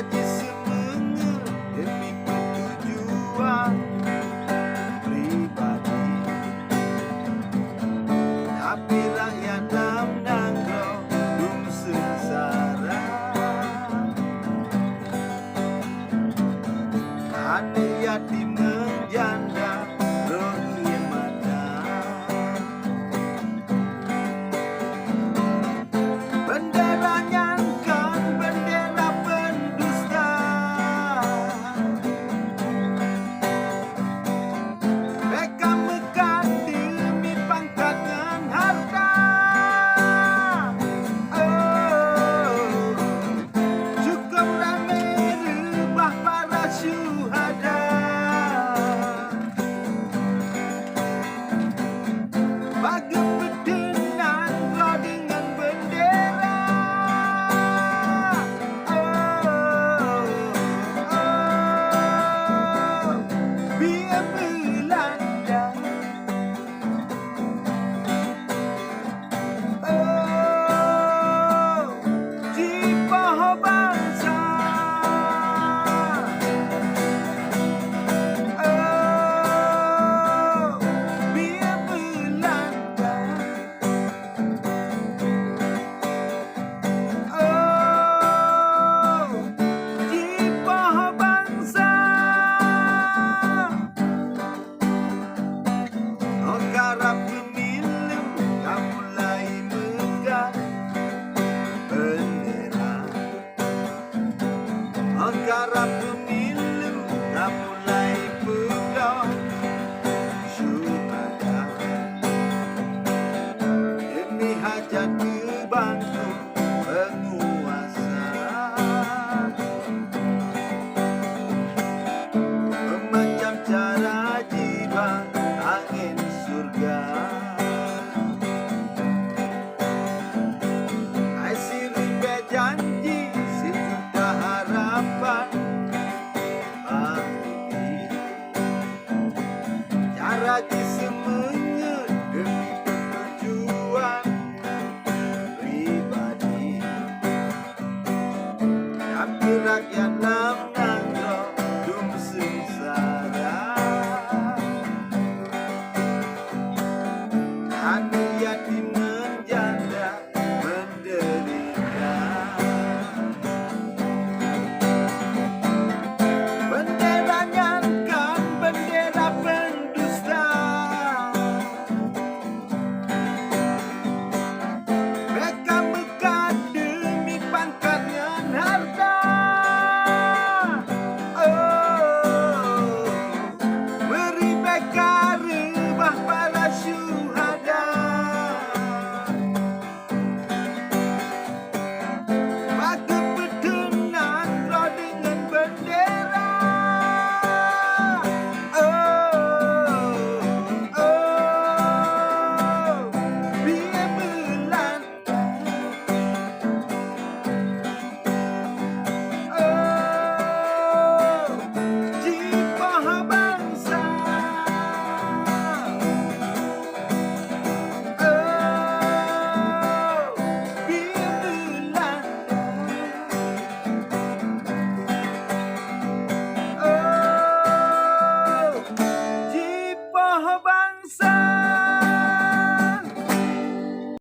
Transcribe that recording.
saja semangat demi tujuan pribadi. Tapi rakyat dalam nangro belum sengsara. Anak yatim menjanda rohnya mata. Benderanya kan bendera pendusta. Mereka megah demi pangkat dan harta. Oh, cukup ramai rebah para syuhada. Bagi pedenan kau dengan bendera. Oh, oh, biar Belanda. Oh, jiwa bangsa. Oh, biar Belanda. Oh, jiwa bangsa. Negara pemilu dah mulai megah bendera. Negara pemilu dah mulai pegang syuhada. Demi hajat kebangsaan